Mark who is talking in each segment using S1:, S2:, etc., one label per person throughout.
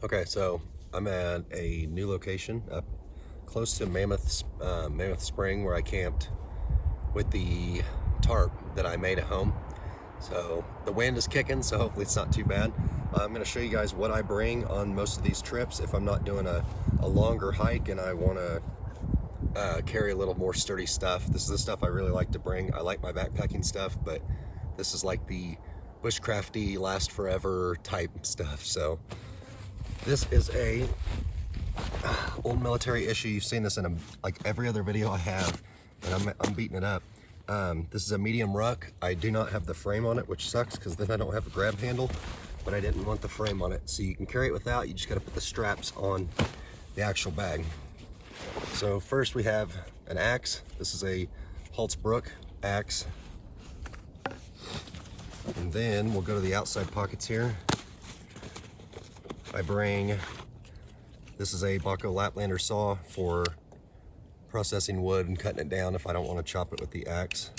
S1: Okay, so I'm at a new location up close to Mammoth Spring, where I camped with the tarp that I made at home. So the wind is kicking, so hopefully it's not too bad. I'm going to show you guys what I bring on most of these trips if I'm not doing a longer hike and I want to carry a little more sturdy stuff. This is the stuff I really like to bring. I like my backpacking stuff, but this is like the bushcrafty, last forever type stuff. So this is a old military issue. You've seen this in like every other video I have, and I'm beating it up. This is a medium ruck. I do not have the frame on it, which sucks because then I don't have a grab handle, but I didn't want the frame on it. So you can carry it without, you just gotta put the straps on the actual bag. So first we have an axe. This is a Haltsbrook axe. And then we'll go to the outside pockets here. I bring, this is a Baco Laplander saw for processing wood and cutting it down if I don't want to chop it with the axe.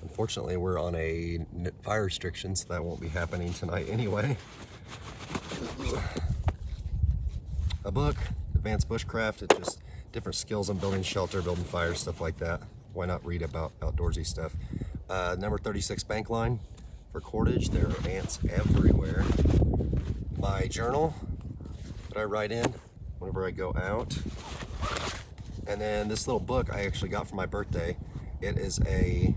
S1: Unfortunately, we're on a fire restriction, so that won't be happening tonight anyway. A book, Advanced Bushcraft. It's just different skills on building shelter, building fire, stuff like that. Why not read about outdoorsy stuff? Number 36 bank line for cordage. There are ants everywhere. My journal that I write in whenever I go out. And then this little book I actually got for my birthday. It is a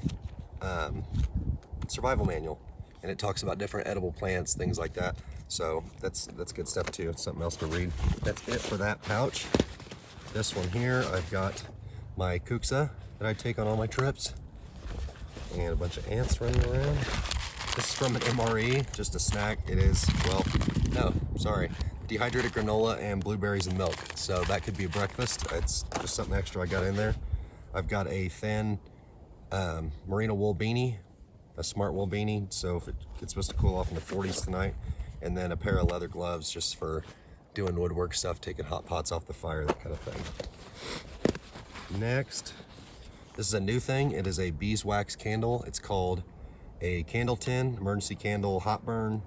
S1: survival manual, and it talks about different edible plants, things like that. So that's good stuff too. It's something else to read. That's it for that pouch. This one here, I've got my kuksa that I take on all my trips, and a bunch of ants running around. This is from an MRE, just a snack. It is, well, no, sorry, dehydrated granola and blueberries and milk. So that could be breakfast. It's just something extra I got in there. I've got a thin merino wool beanie, a smart wool beanie, so if it's supposed to cool off in the 40s tonight, and then a pair of leather gloves just for doing woodwork stuff, taking hot pots off the fire, that kind of thing. Next, this is a new thing. It is a beeswax candle. It's called a candle tin, emergency candle, hot burn,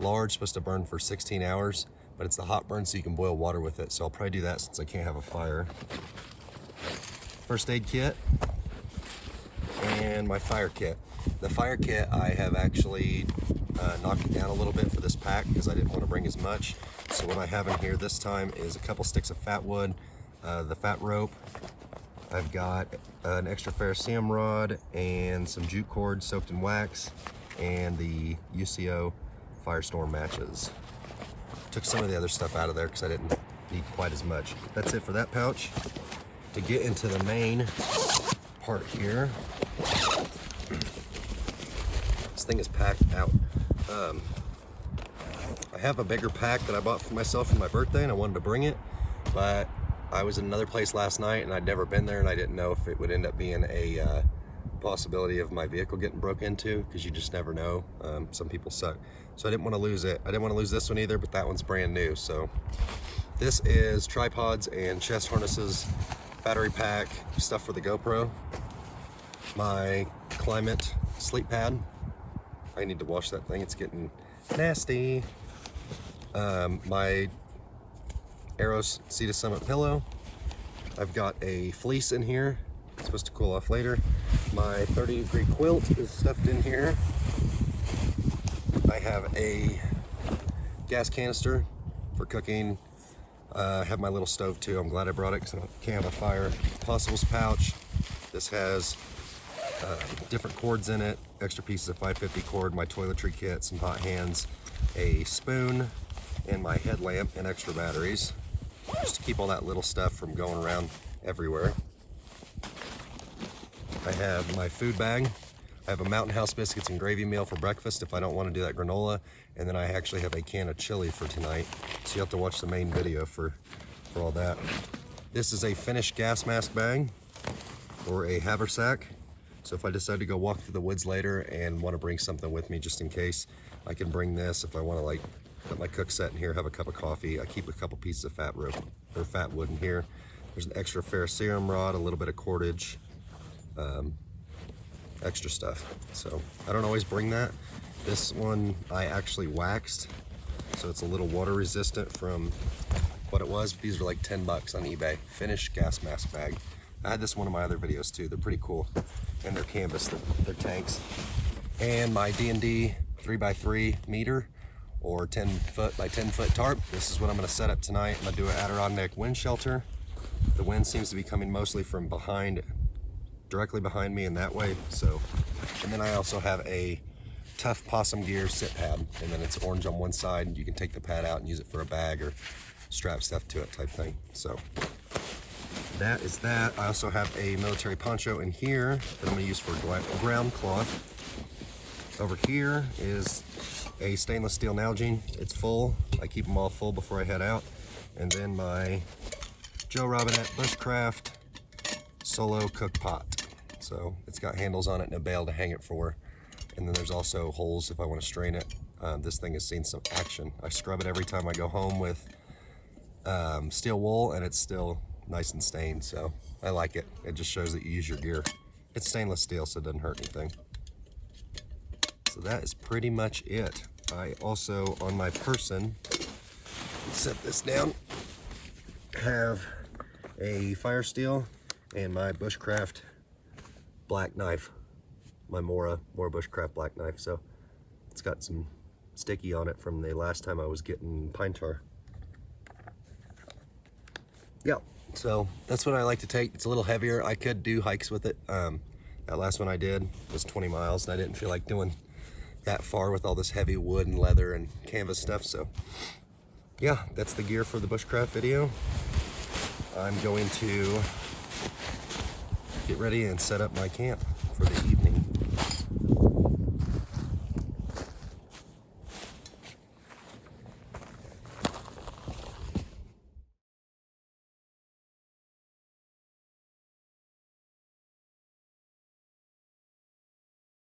S1: large, supposed to burn for 16 hours, but it's the hot burn so you can boil water with it. So I'll probably do that since I can't have a fire. First aid kit and my fire kit. The fire kit I have actually knocked it down a little bit for this pack because I didn't want to bring as much. So what I have in here this time is a couple sticks of fat wood, the fat rope. I've got an extra ferrocerium rod and some jute cord soaked in wax, and the UCO Firestorm matches. Took some of the other stuff out of there because I didn't need quite as much. That's it for that pouch. To get into the main part here, this thing is packed out. I have a bigger pack that I bought for myself for my birthday, and I wanted to bring it, but I was in another place last night and I'd never been there, and I didn't know if it would end up being a possibility of my vehicle getting broke into, because you just never know. Some people suck. So I didn't want to lose it. I didn't want to lose this one either, but that one's brand new. So this is tripods and chest harnesses, battery pack, stuff for the GoPro, my climate sleep pad. I need to wash that thing, it's getting nasty. My Arrows Sea to Summit pillow. I've got a fleece in here. It's supposed to cool off later. My 30-degree quilt is stuffed in here. I have a gas canister for cooking. I have my little stove too. I'm glad I brought it because I can't have a fire. Possibles pouch. This has different cords in it, extra pieces of 550 cord, my toiletry kit, some hot hands, a spoon, and my headlamp and extra batteries, just to keep all that little stuff from going around everywhere. I have my food bag. I have a Mountain House biscuits and gravy meal for breakfast if I don't want to do that granola, and then I actually have a can of chili for tonight, so you have to watch the main video for all that. This is a finished gas mask bag, or a haversack. So if I decide to go walk through the woods later and want to bring something with me just in case, I can bring this. If I want to like put my cook set in here, have a cup of coffee, I keep a couple pieces of fat rope or fat wood in here. There's an extra ferrocerium rod, a little bit of cordage, extra stuff. So I don't always bring that. This one I actually waxed so it's a little water resistant from what it was. These are like 10 bucks on eBay. Finished gas mask bag. I had this in one of my other videos too. They're pretty cool. And they're canvas, they're tanks. And my D&D 3x3 meter or 10 foot by 10 foot tarp. This is what I'm gonna set up tonight. I'm gonna do an Adirondack wind shelter. The wind seems to be coming mostly from behind, directly behind me in that way. So, and then I also have a Tough Possum Gear sit pad, and then it's orange on one side. You can take the pad out and use it for a bag or strap stuff to it type thing. So that is that. I also have a military poncho in here that I'm gonna use for ground cloth. Over here is a stainless steel Nalgene. It's full. I keep them all full before I head out. And then my Joe Robinette Bushcraft Solo Cook Pot. So it's got handles on it and a bail to hang it for. And then there's also holes if I want to strain it. This thing has seen some action. I scrub it every time I go home with steel wool, and it's still nice and stained, so I like it. It just shows that you use your gear. It's stainless steel, so it doesn't hurt anything. So that is pretty much it. I also, on my person, set this down, have a fire steel and my Bushcraft black knife, my Mora Bushcraft black knife. So it's got some sticky on it from the last time I was getting pine tar. Yeah, so that's what I like to take. It's a little heavier. I could do hikes with it. That last one I did was 20 miles, and I didn't feel like doing that far with all this heavy wood and leather and canvas stuff. So yeah, that's the gear for the Bushcraft video. I'm going to get ready and set up my camp for the evening.